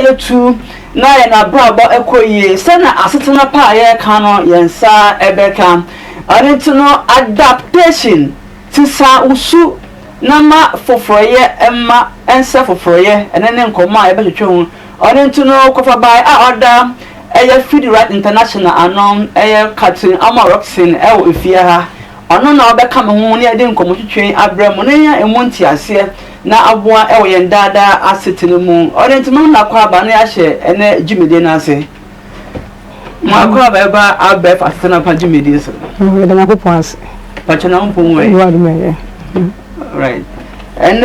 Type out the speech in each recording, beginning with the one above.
ye tu na ye na bra ba ekoyie se na asetena pa ye ka no yensa ebeka no adaptation tisa usu na ma foforoye emma ensa foforoye enene nkoma e behwehwe hu orinto no kofa by order eye feed right international anon eye cutting amaroxin e wo efia ha ono na obeka me hu ne de nkomo twetwen abramo na ya emonti ase na aboa e wo yen dada asetene mu orinto no na kwa ba na ya hye ene jimede na ase ma kwa ba ba abef asetena pa jimede so we de makopo ase pa chana mpo we you are me right and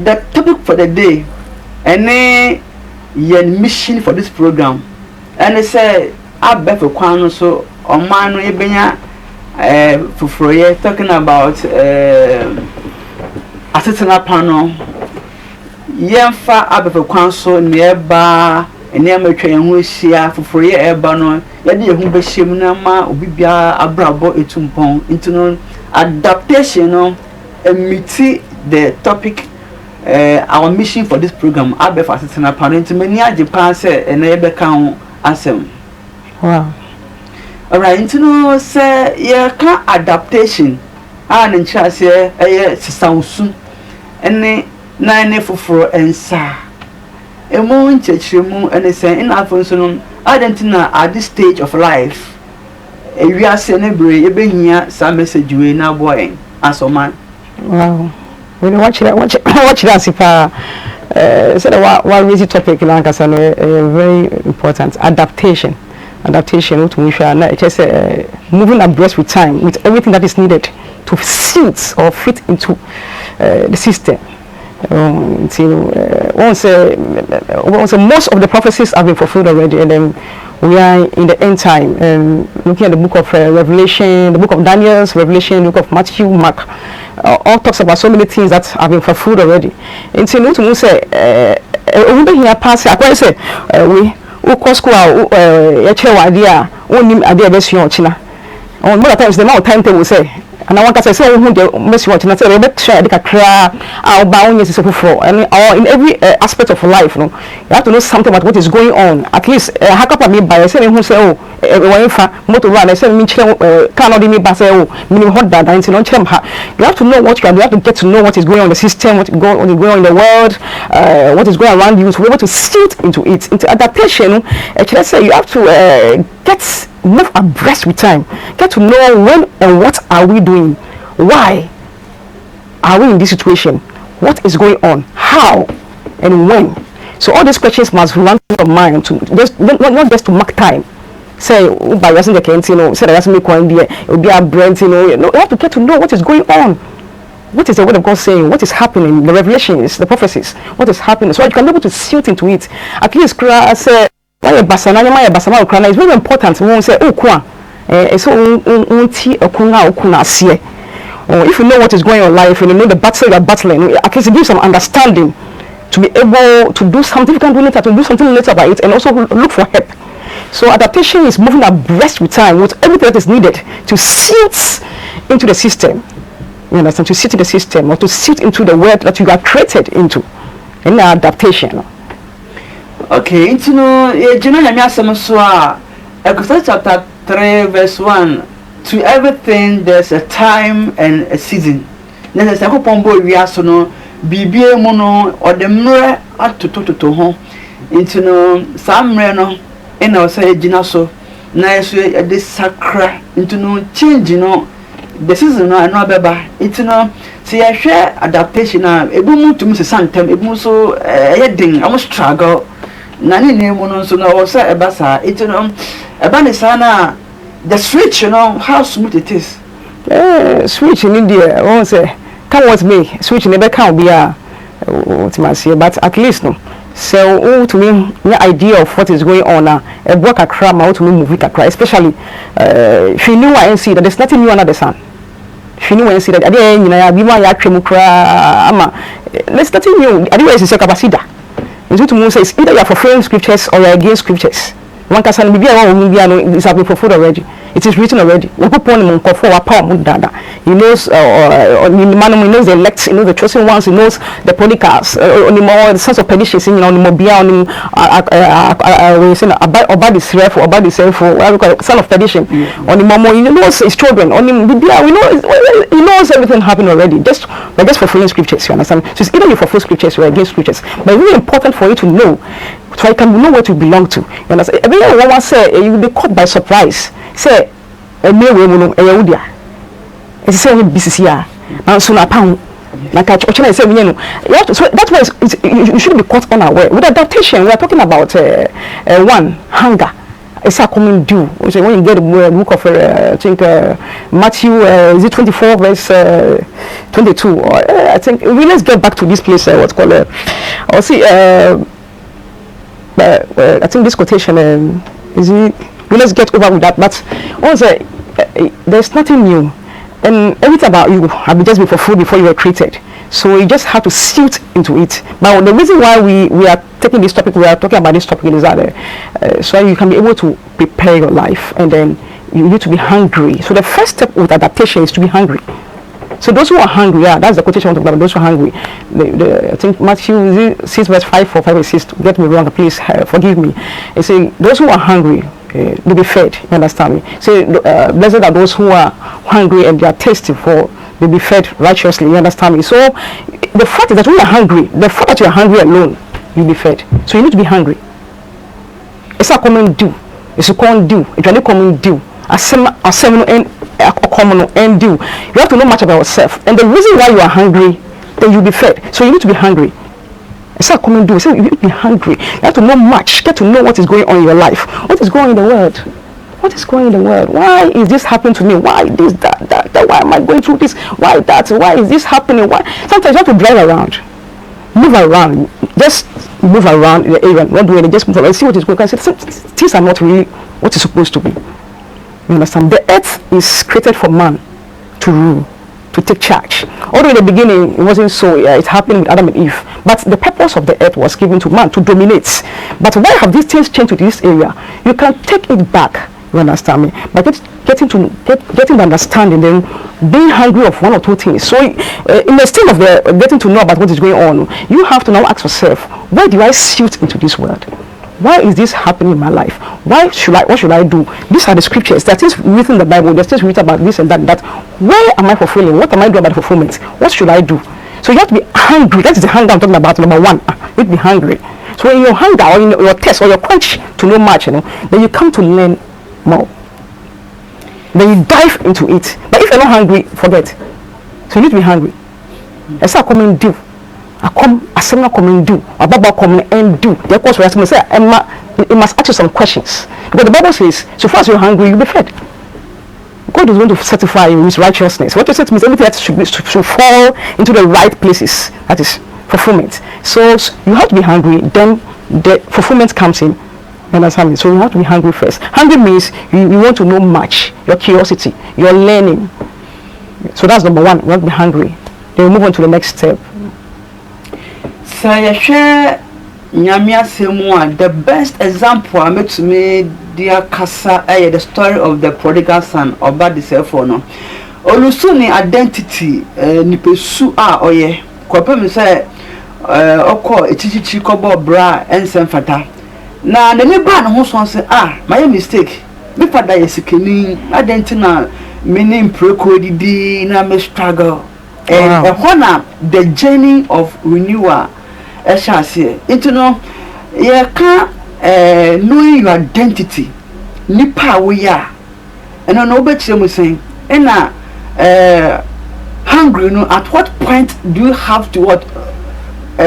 the topic for the day and your mission for this program and they say abef kwan so oman no ebenya fufroye talking about asetena panel yemfa abef kwan so nearby ene amatwa yen ho hia fufroye eba no yede ye hu behiem na ma obibia abrabo etumpon into no adaptation no meet the topic our mission for this program abef asetena panel into many ajepan say ene ebeka ho asem. Wow. Alright, into no say yeah can adaptation and in chance here sisansu ene na ene foforo ensa emo nchechiremu ene say in afonso no adentina at this stage of life we are saying ebre ebehia some message we na boy asoman. Wow. We watch that sipa so the one easy topic like I said very important adaptation what we share now just moving abreast with time with everything that is needed to suit or fit into the system until once most of the prophecies have been fulfilled already and then we are in the end time looking at the book of Revelation, the book of Daniel, Revelation, the book of Matthew, Mark, all talks about so many things that have been fulfilled already. Until we say we here pass I say we go school idea only idea best you China on more times the amount time table say and I want to say who the mess watch and say we share the kra our bound is for and or in every aspect of life you have to know something about what is going on at least hack up me by saying who say oh when motor run I say me cannot me by say oh me hot that and you have to know what you are, you have to get to know what is going on in the system, what is going on in the world, what is going around you, to be able to sit into it, into adaptation. Let's say you have to move abreast with time, get to know when and what are we doing, why are we in this situation, what is going on, how and when. So all these questions must run through your mind to just not just to mark time. Say by using the Kent, say that make one day it will be a brand, you have to get to know what is going on. What is the word of God saying? What is happening? The revelations, the prophecies, what is happening? So you can be able to silt into it. At least say it's very important. We won't say if you know what is going on in life and you know the battle you are battling, at least it gives some understanding to be able to do something. You can do later, to do something later about it, and also look for help. So adaptation is moving abreast with time, with everything that is needed to sit into the system. You understand? To sit in the system or to sit into the world that you are created into. In adaptation. Okay, into no, Ecclesiastes chapter 3, verse 1. To everything there's a time and a season. Then there's a couple we are so no BBA mono or the mirror at to home. Into no some reno. And I say so nice way this sacra into no change the season no beba into no see I share adaptation ebu to me santem ebu so heading I struggle nani name no so no say ebasa into no eba ne sana the switch how smooth it is switch in India won't say come with me switch never can be what must say but at least no. So to me the idea of what is going on now a work a crime how to me move it a cry especially if you know and see that there's nothing new under the sun. If you know and see that again there's nothing new otherwise it's a capacity. It's to move says either you are fulfilling scriptures or you are against scriptures. One can be is have been fulfilled already. It is written already. He knows he knows the elect, he knows the chosen ones, he knows the prodigals, the sons of perdition, you know, about the son of perdition, on the momo, he knows his children, on him, he knows everything happened already. Just fulfilling scriptures, you understand? So it's either you fulfill scriptures or against scriptures. But it's really important for you to know, so I can know what you belong to. You understand? Every one say you will be caught by surprise. Say a mere woman, a Yahudia. It's the same business here. Now, soon a pound. Like I say, you know, so that's why you should be caught unaware. With adaptation, we are talking about one, hunger. It's a common due. So when you get the book of, I think, Matthew, is it 24 verse 22? I think, let's get back to this place, what's called, I think this quotation, is it, let's get over with that. But also, there's nothing new. And everything about you have just been fulfilled before you were created. So you just have to sift into it. But the reason why we are taking this topic, we are talking about this topic, is that so you can be able to prepare your life, and then you need to be hungry. So the first step with adaptation is to be hungry. So those who are hungry, that's the quotation I'm talking about. Those who are hungry, I think Matthew 6 verse 5 or 5 verse 6. Get me wrong, please forgive me. It's saying those who are hungry, they'll be fed. You understand me? So blessed are those who are hungry and they are thirsty for, they'll be fed righteously. You understand me? So the fact is that when you're hungry, the fact that you're hungry alone, you'll be fed. So you need to be hungry. It's a common do. It's a common do. It's a common do. A common and do. You have to know much about yourself. And the reason why you are hungry, then you'll be fed. So you need to be hungry. It's not coming do. So you need to be hungry. You have to know much. Get to know what is going on in your life. What is going in the world? What is going in the world? Why is this happening to me? Why this, that? Why am I going through this? Why that? Why is this happening? Why? Sometimes you have to drive around. Move around. Just move around the area. Not doing it. Just move around. See what is going on. Things are not really what is supposed to be. You understand? The earth is created for man to rule, to take charge. Although in the beginning it wasn't so, it happened with Adam and Eve, but the purpose of the earth was given to man to dominate. But why have these things changed to this area? You can take it back. You understand me? But getting the understanding, then being hungry of one or two things. So in the state of getting to know about what is going on, you have to now ask yourself, why do I suit into this world? Why is this happening in my life? What should I do? These are the scriptures. That is written in the Bible. There's things written about this and that. Where am I fulfilling? What am I doing about the fulfillment? What should I do? So you have to be hungry. That is the hunger I'm talking about. Number one, you have to be hungry. So in your hunger or in your test or your quench to know much, then you come to learn more. Then you dive into it. But if you're not hungry, forget. So you need to be hungry. It's not coming due. I say come do. About come and do. The course we have to say, it must ask you some questions. Because the Bible says, so far as you're hungry, you'll be fed. God is going to certify you with righteousness. What you said means everything should fall into the right places. That is fulfillment. So you have to be hungry, then the fulfillment comes in. You understand me? So you have to be hungry first. Hungry means you want to know much, your curiosity, your learning. So that's number one. You have to be hungry. Then we move on to the next step. The best example I made to me, dear Kasa, the story of the prodigal son about the cell phone. Olusuni identity, nipesu oye. Kwa me say, oko echichi kobo bra ensem fata. Na the neighbor no so say my mistake. Me father yesikeni identity na many impreko didi na me struggle. And the journey of renewal. Into no, you can't knowing your identity. Nipa we are, and I know better we saying, and hungry. At what point do you have to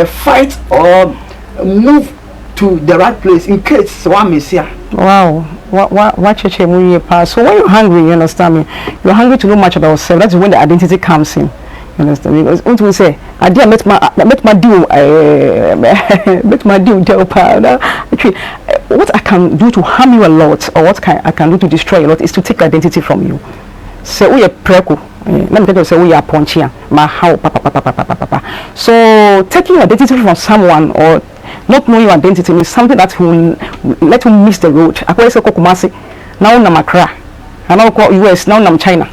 fight or move to the right place in case one miss here? Wow. What church you pass? So when you're hungry, you understand me? You're hungry to know much about yourself. That's when the identity comes in. You understand? Because what we say, I did met my deal. Actually, what I can do to harm you a lot, or what I can do to destroy you a lot, is to take identity from you. So we are preko. Let me say we are punching. My how papa. So taking identity from someone or not knowing your identity is something that will let you miss the road. Now namakra. and now call US now nam China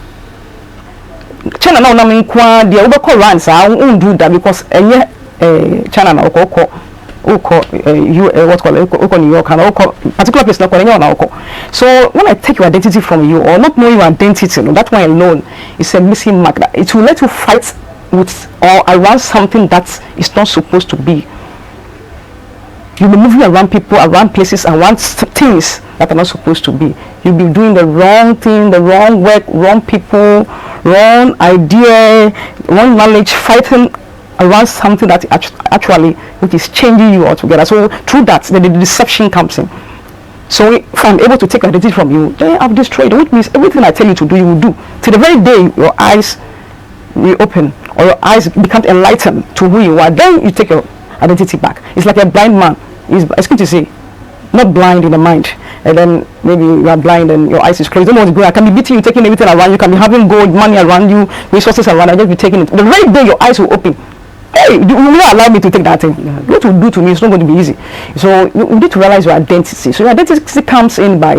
now nam nkwa dia we call run sa won do that because China na oko what call New York and particular place na so when I take your identity from you or not knowing your identity, that one alone is a missing mark. That it will let you fight with or around something that is not supposed to be. You'll be moving around people, around places, around things that are not supposed to be. You'll be doing the wrong thing, the wrong work, wrong people, wrong idea, wrong knowledge, fighting around something that actually which is changing you altogether. So through that, the deception comes in. So if I'm able to take identity from you, then I've destroyed it, which means everything I tell you to do, you will do. Till the very day your eyes reopen or your eyes become enlightened to who you are, then you take your identity back. It's like a blind man. It's good to say, not blind in the mind, and then maybe you are blind and your eyes is closed. You don't know what's going on. I can be beating you, taking everything around you. Can be having gold, money around you, resources around you, just be taking it. The very day your eyes will open, hey, you will not allow me to take that thing. What you do to me is not going to be easy. So you need to realize your identity. So your identity comes in by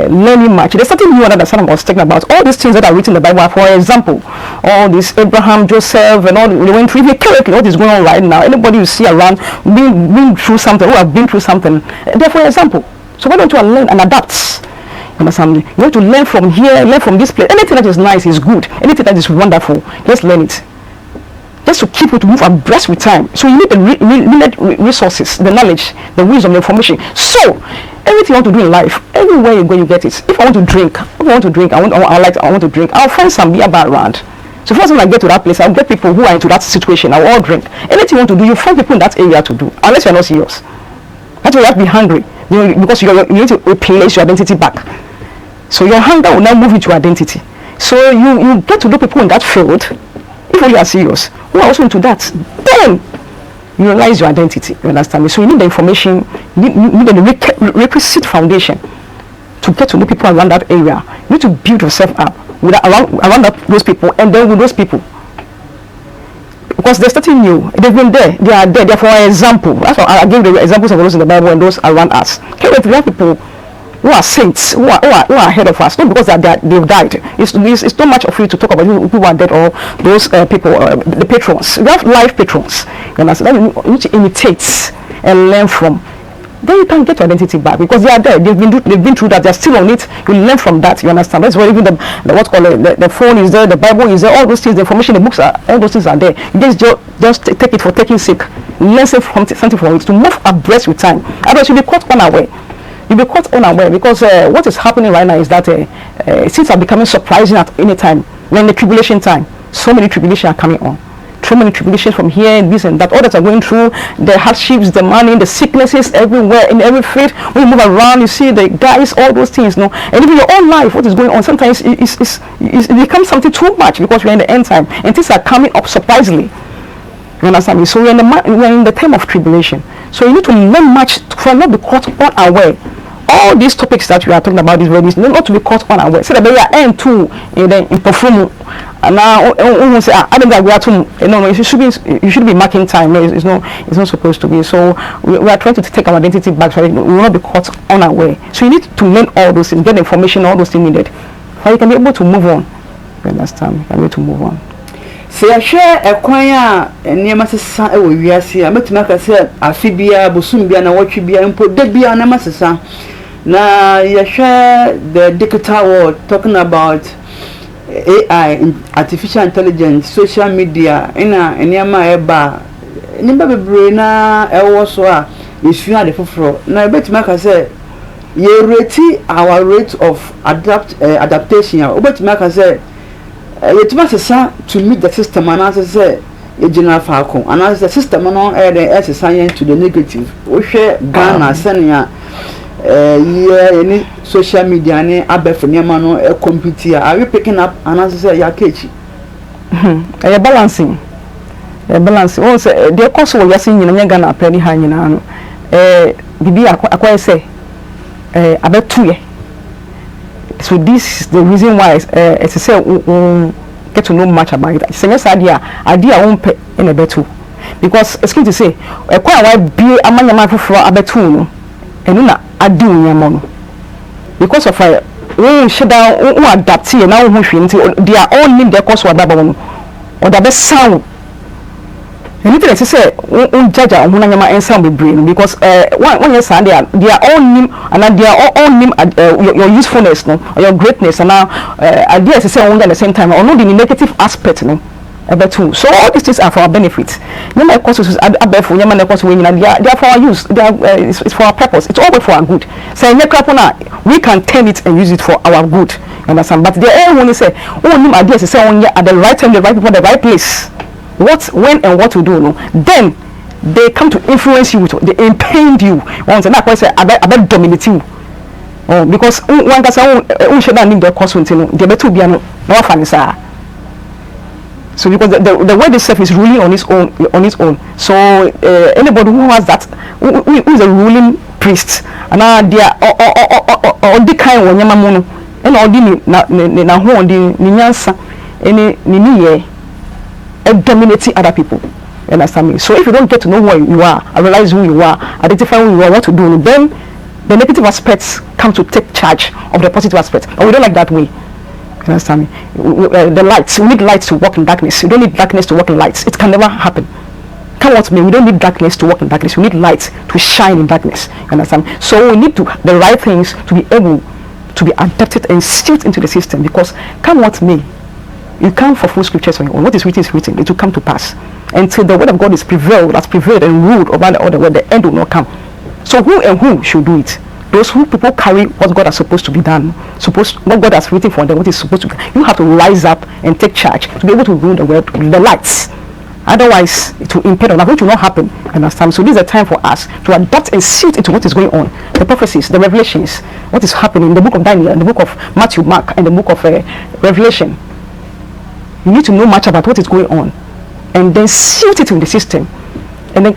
learning much. There's something new that I was talking about. All these things that are written in the Bible, for example, all this Abraham, Joseph, and all they went through. If you correctly what is going on right now, anybody you see around being through something, who have been through something, they're for example. So why don't you learn and adapt? You understand me? You have to learn from here, learn from this place. Anything that is nice is good. Anything that is wonderful, let's learn it. Just to keep it to move abreast with time. So you need the resources, the knowledge, the wisdom, the information. So everything you want to do in life, everywhere you go, you get it. If I want to drink, I want to drink, I'll find some beer bar around. So first when I get to that place, I'll get people who are into that situation. I'll all drink. Anything you want to do, you find people in that area to do, unless you're not serious. That's why you have to be hungry, because you need to replace your identity back. So your hunger will now move into your identity. So you get to know people in that field, if you are serious, who are also into that, then you realize your identity. You understand me? So you need the information, you need the requisite foundation to get to know people around that area. You need to build yourself up around those people, and then with those people. Because they're starting new, they've been there, they are there. For example, that's why I gave the examples of those in the Bible and those around us. Okay, we have people who are saints, who are ahead of us, not because they've died. It's not much of you to talk about who are dead or those people, the patrons. We have life patrons. You understand? You need to imitate and learn from. Then you can get your identity back because they are there. They've been through that. They're still on it. You learn from that. You understand? That's why even the phone is there, the Bible is there, all those things, the information, the books all those things are there. You just take it for taking sake. Learn something from it to move abreast with time. Otherwise, you'll be caught unaware. You'll be caught unaware because what is happening right now is that things are becoming surprising at any time. We're in the tribulation time. So many tribulations are coming on. So many tribulations from here and this and that. All that are going through, the hardships, the money, the sicknesses everywhere, in every faith. When you move around, you see the guys, all those things, no. And even your own life, what is going on, sometimes it becomes something too much because we're in the end time and things are coming up surprisingly. You understand me? So we're in the time of tribulation. So you need to learn much for not be caught unaware. All these topics that we are talking about is very not to be caught unaware. So that they are end too in perform. And now say I don't we are too no you should be marking time. No, it's not supposed to be. So we are trying to take our identity back so we will not be caught unaware. So you need to learn all those things, get the information, all those things needed. So you can be able to move on. You understand? You can be able to move on. Se ya share ekwan a enema sesa e wo wiase a metuma ka se afibia bosum bia na wotwe bia mpo de bia na masesa na ya share the digital world talking about AI, artificial intelligence, social media ina enema eba nimba bebre na ewo so a isu ade foforo na betuma ka se ye rate our rate of adaptation obetuma ka se yetuma sesa to meet the system and as say a general falcon and as the system no the science to the negative we share Ghana senia any social media ni abefene ma no compete are we picking up and as say ya kechi balancing o say the course we yasi nyina Ghana apani ha nyina no bibi akwa say abetuye. So this is the reason why it's a say get to know much about it. It's a idea won't pay in a better because it's going to say a quite a while be among my for a better and not a doing your because of we shut down we adapt here now who they are all need their course or the best sound. Anything that you say, judge a woman and sound be brain because when you say they are all name and they are all name your usefulness no or your greatness and now ideas to say only at the same time or not the negative aspect no about too. So all these things are for our benefit. No my courses are for your man course when they are for our use. They are it's for our purpose. It's all for our good. So we can turn it and use it for our good. You understand? But they all want to say name ideas to say only at the right time, the right people, the right place. What, when, and what to do, no? Then they come to influence you, they impede you. Once and that say, I bet dominate you. Oh, because one can say, should not need the cost until they better be no funny, sir. So because the way the self is ruling on its own. So anybody who has that, who is a ruling priest, and now they are all the kind of yamamono, and all the na who on the nyansa, any ni dominating other people. You understand me? So if you don't get to know who you are, realize who you are, identify who you are, what to do, then the negative aspects come to take charge of the positive aspects. And we don't like that way. You understand me? The lights, we need lights to walk in darkness. You don't need darkness to walk in lights. It can never happen. Come what me, we don't need darkness to walk in darkness. We need light to shine in darkness. You understand me? So we need the right things to be able to be adapted and suited into the system, because come what may, you can't fulfill scriptures on your own. What is written is written. It will come to pass. Until the word of God is prevailed, has prevailed and ruled over the other word, the end will not come. So who and who should do it? Those who people carry what God has supposed to be done, what God has written for them, what is supposed to be. You have to rise up and take charge to be able to rule the world with the lights. Otherwise, it will impede on that, which will not happen. Understand? So this is a time for us to adapt and see into what is going on. The prophecies, the revelations, what is happening in the book of Daniel, in the book of Matthew, Mark, and the book of Revelation. You need to know much about what is going on, and then suit it in the system, and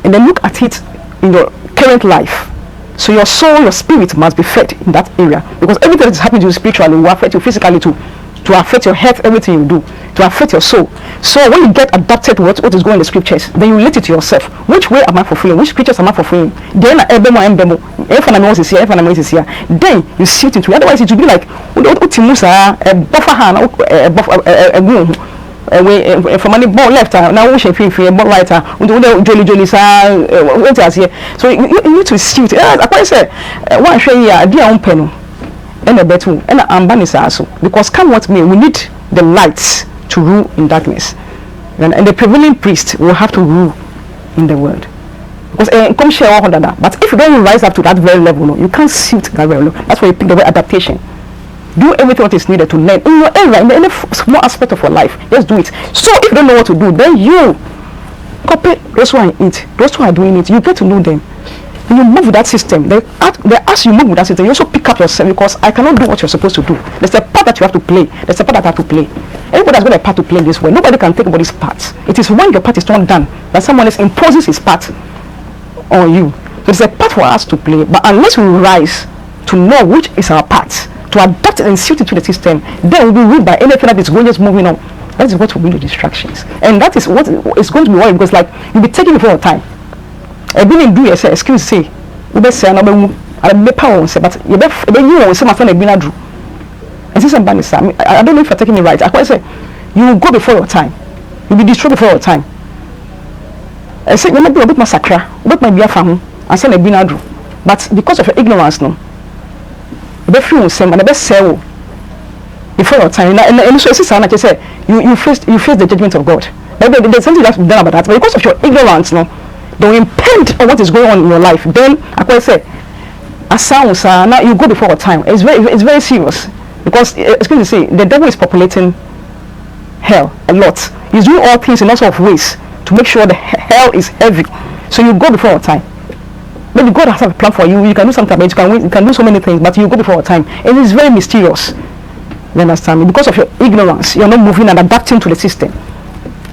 then look at it in your current life. So your soul, your spirit must be fed in that area, because everything that is happening to you spiritually will affect you physically too, to affect your health, everything you do, to affect your soul. So when you get adapted to what is going in the scriptures, then you relate it to yourself. Which way am I fulfilling? Which scriptures am I fulfilling? Then you suit into it. Otherwise it will be like from any ball left now we should feel right jolly so you need to suit I say one show here dear own pen and a better and I'm because come what me, we need the lights to rule in darkness, and the prevailing priest will have to rule in the world, because come share all that. But if you don't rise up to that very level, no, you can't suit that very level. That's why you pick the word adaptation. Do everything what is needed to learn in your area, in any small aspect of your life. Just do it. So if you don't know what to do, then you copy those who are in it, those who are doing it. You get to know them. When you move with that system, as you move with that system, you also pick up yourself, because I cannot do what you're supposed to do. There's a part that you have to play. There's a part that I have to play. Everybody has got a part to play in this way. Nobody can take anybody's part. It is when your part is not done that someone else imposes his part on you. So there's a part for us to play. But unless we rise to know which is our part, to adapt and suit it to the system, then we'll be ruled by anything that is going just moving on. That is what will be the distractions. And that is what is going to be worrying, because like you'll be taking it for your time. I didn't do yourself, excuse say, you better say another I may power say, but you better say my friend I've been. And this is I don't know if you're taking me right. I quite say you will go before your time. You'll be destroyed before your time. I say you might be a bit massacre, what might be a family, and say I've been. But because of your ignorance, no. You better say and the best sell before your time. And so it's like I say you face the judgment of God. There's something you have to be done about that. But because of your ignorance, no. Don't impede on what is going on in your life. Then I can say, now you go before time. It's very serious, because excuse me, say the devil is populating hell a lot. He's doing all things in lots of ways to make sure the hell is heavy. So you go before time. Maybe God has a plan for you. You can do something, but you can do so many things, but you go before time. It is very mysterious. You understand me? Because of your ignorance, you're not moving and adapting to the system.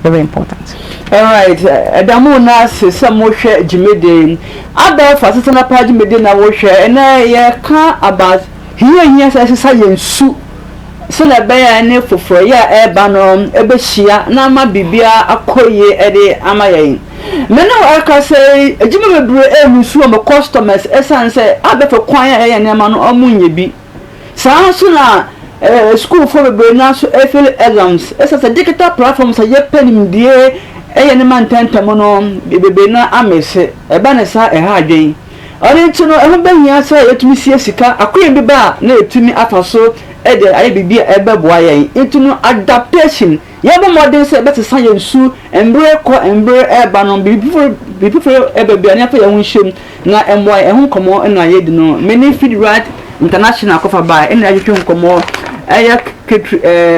Very important. All right. Adamu na se mo hwe jimede. Ada fa sesena pa jimede na wo hwe. Na ye ka about here say yensu. So na be ya ne foforo ya e ba no e be hia na ma bibia akoye e de amayen. Me na aka say ejima mebru e musu o customers esan say abefa kwan ya ye ne ma no omunye bi. saa so na school for be na so fail exams esa sa digital platforms ye penim die ne man tantam no bebe na amese e ba ne sa ha adwen ɔne nti no ɛho bɛhia sɛ yɛtumi sie sika akoyɛ bi ba na yɛtumi afa so de ayɛ biribi a ɛbɛboa yɛn nti no adaptation yɛbɔ mmɔden sɛ ɛbɛsesa yɛn su mberɛ kɔ mberɛ ɛba no biribi foforɔ ɛbɛbia ne afa yɛn ho nhyɛm na ɛmmoa ɛho nkɔmmɔ ɛna yɛdi no many feed right international akɔfa baa ɛna yɛtwetwe nkɔmmɔ ɛyɛ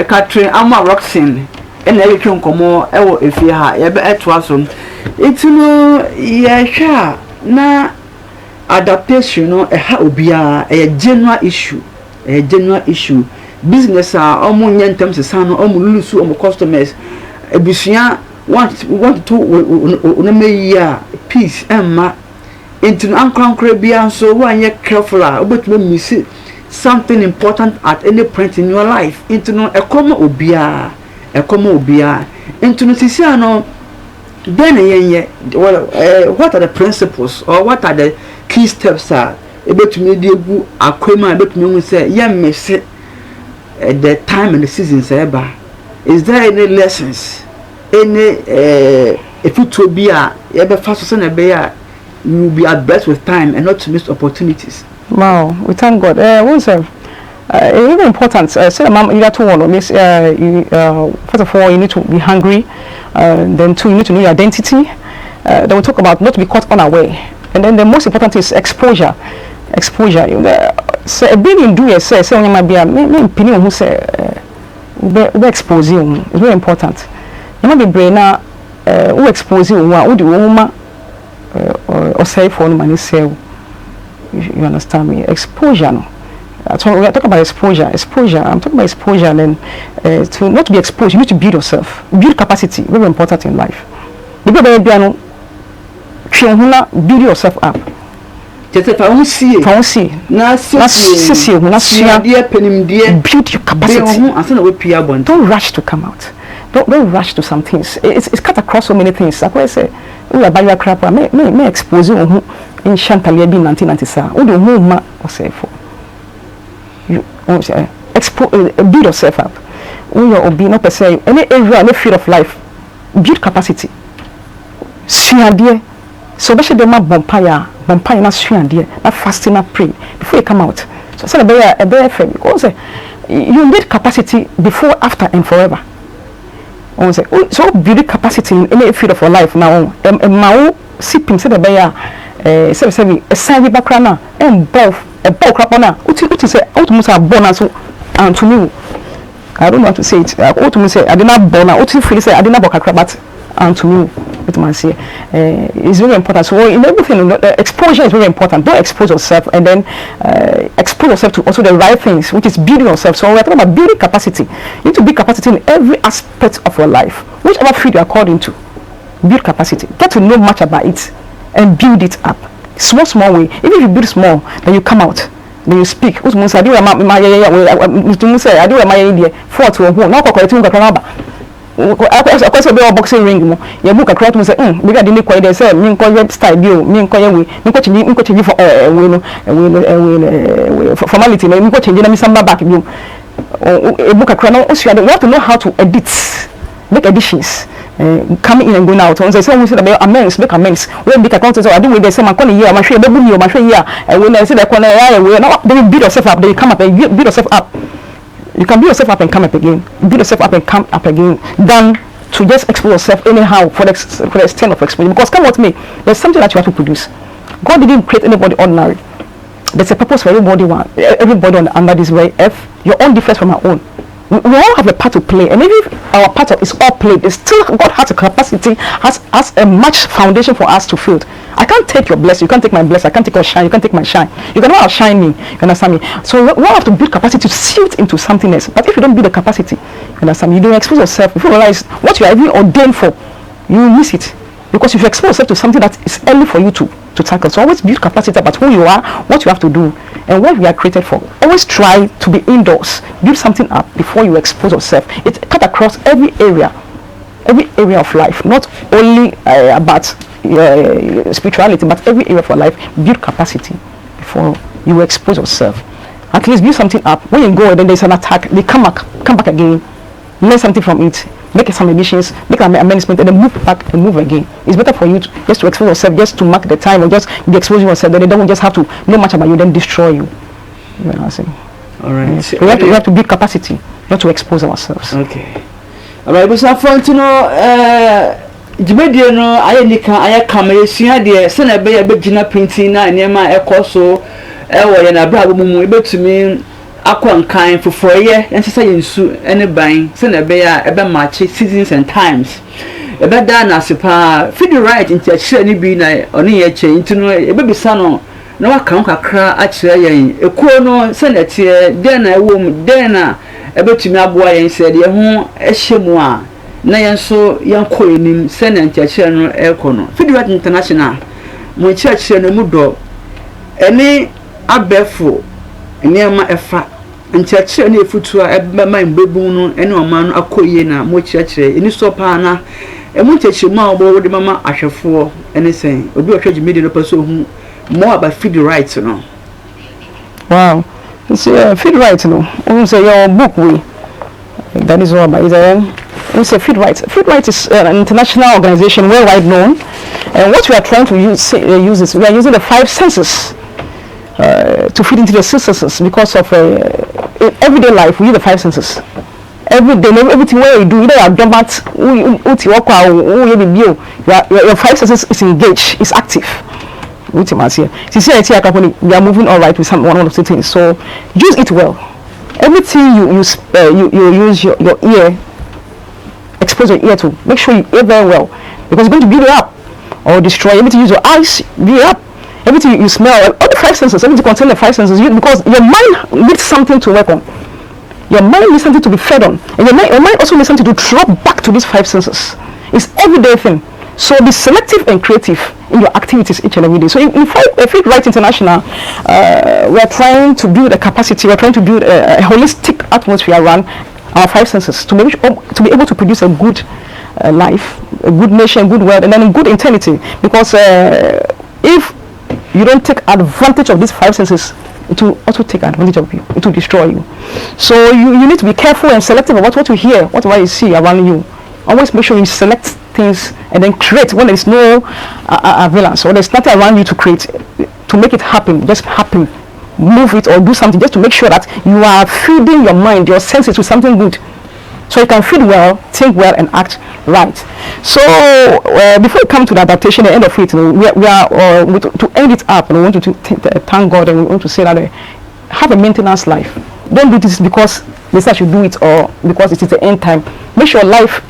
Catherine Ama Roxin ɛna yɛtwetwe nkɔmmɔ ɛwɔ efie ha yɛbɛ ɛtoa so nti no yɛhwɛ a na adaptation no ha obia general issue business omo nyentem sesa no omo lulusu omo customers ebusuya want to na meya peace emma into ankrankra bia so wan ye careful obetuma miss something important at any point in your life into no ekoma obia into no sisi no then what are the principles or what are the key steps ebetumi de egu akwema ebetumi hu say ye miss the time and the seasons eba is there any lessons any if it will be a ye be fast so na be ya you will be abreast with time and not to miss opportunities. Wow, we thank God. One say it's very important. Say mom you got to one miss first of all you need to be hungry, then two you need to know your identity. Then we talk about not to be caught unaware. And then the most important is exposure. So a baby do you say on my beer, me opinion who say we expose you. It's very important. You might be brainer who expose you who do woman or say for money say you understand me. Exposure no. So we are talking about exposure. I'm talking about exposure and then to not to be exposed, you need to build yourself. Build capacity, very important in life. Build yourself up. Build your capacity. Don't rush to come out. Don't rush to some things. It's cut across so many things. Like I say, we are buying crap. May expose you in Chantal in 1997. Who do you ma or say for you? Build yourself up. We are be not per se any area, any field of life. Build capacity. Dear. So basically the map vampire na swear dear na fasting na pray before you come out. So say a bear friend because you need capacity before, after and forever. So build capacity in any field of your life now. Mau sipim say the bear say a sign background na and both a bulk crap na uti say ultimately a bonus and to me I don't want to say it. Ultimately say I did not born uti feel say I did not book crap but and to me it's very important. So in everything, exposure is very important. Don't expose yourself, and then expose yourself to also the right things, which is building yourself. So we're talking about building capacity. You need to build capacity in every aspect of your life, whichever field you are called into. Build capacity. Get to know much about it and build it up. Small way. Even if you build small, then you come out. Then you speak. I do I say be boxing ring mo ye book akra to say we got the quite say me nko style bio me nko ye we nko change for formality me nko change na me samba back bio e book akra no you have to know how to edit, make additions, coming in and going out. On say we say about amends, make amends. When big account so I do with the same man here my share baby my share here and when I say that corner we now build yourself up, then you come up and build yourself up. You can build yourself up and come up again. Build yourself up and come up again. Than to just expose yourself anyhow for the extent of exposure. Because come with me, there's something that you have to produce. God didn't create anybody ordinary. There's a purpose for everybody under this very earth. Your own difference from our own. We all have a part to play, and even our part is all played. It's still God has a capacity, has a much foundation for us to fill. I can't take your blessing, you can't take my blessing, I can't take your shine, you can't take my shine. You cannot outshine me, you understand me? So we all have to build capacity to see it into something else. But if you don't build the capacity, you understand me, you don't expose yourself. If you realize what you are even ordained for, you will miss it. Because if you expose yourself to something that is early for you to tackle, so always build capacity about who you are, what you have to do, and what we are created for. Always try to be indoors, build something up before you expose yourself. It cut across every area of life, not only about spirituality, but every area of your life. Build capacity before you expose yourself. At least build something up. When you go, then there's an attack. They come back again. Learn something from it. Make some additions, make an amendment, and then move back and move again. It's better for you just to expose yourself, just to mark the time, or just be exposing yourself. Then they don't just have to know much about you, then destroy you. You know what I'm saying? All right. Yes. We have to build capacity, not to expose ourselves. Okay. All right. But so to know, Jimmy, no, I come. You see, I dear, send a bay, but Gina painting na near my echo when I brought me able to me. Akwan kind for 4 years, and say in su any buying, send a bear, a match seasons and times. A bad done as a pa, feed the right into a shiny bean, only a chain to know a baby son. No, I can't cry actually. A corner, send a tear, then a woman, then a bit to my boy and said, your home, a chemois. Nay, so young coin, send and channel air corner. Feed the right international. My church and a mudo. Any a barefoot. Near my effort, and church any future my baboon and no man a coyena, more church, any sopana, and more church more the mama asher for anything. Or do a church meeting a person more about feed the rights, you know. Wow, it's feed rights, you know. Almost your book, we that is all about it. It's a feed rights. Feed rights is an international organization worldwide known, and what we are trying to use is we are using the 5 senses. To feed into the 6 senses because of in everyday life we use the 5 senses. Every day, everything where you do, either you are dormant, your 5 senses is engaged, is active. We are moving all right with one of the things. So use it well. Everything you use your ear, expose your ear to. Make sure you hear very well because it's going to build it up or destroy. Everything use your eyes, build it up. Everything you smell, all the 5 senses, everything contain the 5 senses, because your mind needs something to work on. Your mind needs something to be fed on. And your mind also needs something to drop back to these 5 senses. It's everyday thing. So be selective and creative in your activities each and every day. So in Feed Right International, we are trying to build a capacity, we are trying to build a holistic atmosphere around our 5 senses to be able to produce a good life, a good nation, good world, and then a good eternity. Because if you don't take advantage of these 5 senses, it will also take advantage of you. It will destroy you. So you need to be careful and selective about what you hear, whatever you see around you. Always make sure you select things and then create when there's no availance or there's nothing around you to create, to make it happen. Just happen, move it or do something just to make sure that you are feeding your mind, your senses with something good. So you can feed well, think well, and act right. So before we come to the adaptation, the end of it, we are to end it up, and we want to thank God, and we want to say that have a maintenance life. Don't do this because they say I should do it or because it is the end time. Make sure life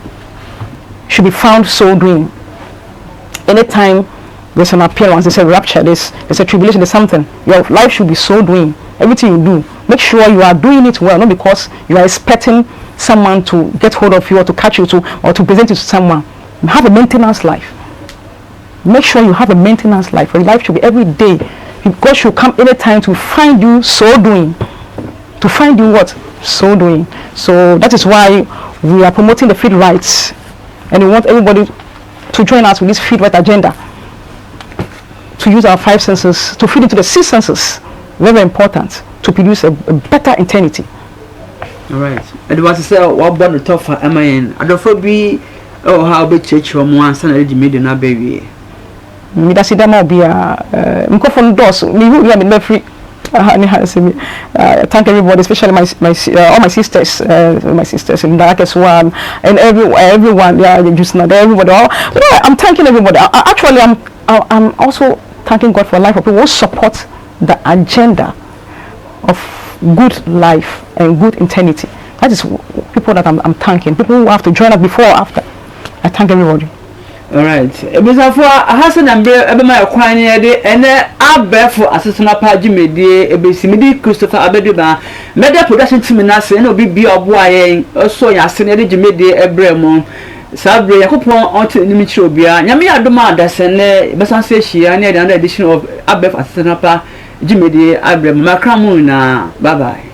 should be found so doing. Anytime there's an appearance, there's a rapture, there's a tribulation, there's something, your life should be so doing. Everything you do, make sure you are doing it well, not because you are expecting someone to get hold of you or to catch you or to present it to someone. Have a maintenance life. Make sure you have a maintenance life. Your life should be every day. God should come anytime to find you so doing. To find you what? So doing. So that is why we are promoting the feed rights, and we want everybody to join us with this feed right agenda. To use our 5 senses to feed into the 6 senses. Very important to produce a better eternity. All right. And what I say, what about the tougher am I in? I don't be how big church from one son of the middle na baby. Me that's it. That be a microphone doors. Me who be a free. Thank everybody, especially all my sisters, in Darkest One, and everyone. Yeah, just not everybody. I'm thanking everybody. Actually, I'm also thanking God for life of people who support the agenda of good life and good eternity. That is people that I'm thanking. People who have to join us before or after. I thank everybody. All right. Before Hassan and my acquiring and I for assistant page media, a Christopher Abediba, media production team in us, and be a boy, also Yasin media, a bremon. Sabre, I hope on to Nimichobia, Yamia Doma, that's an Bessan Sashi, and an edition of Abef assistant Jimmy Abraham Macramuna. Bye bye.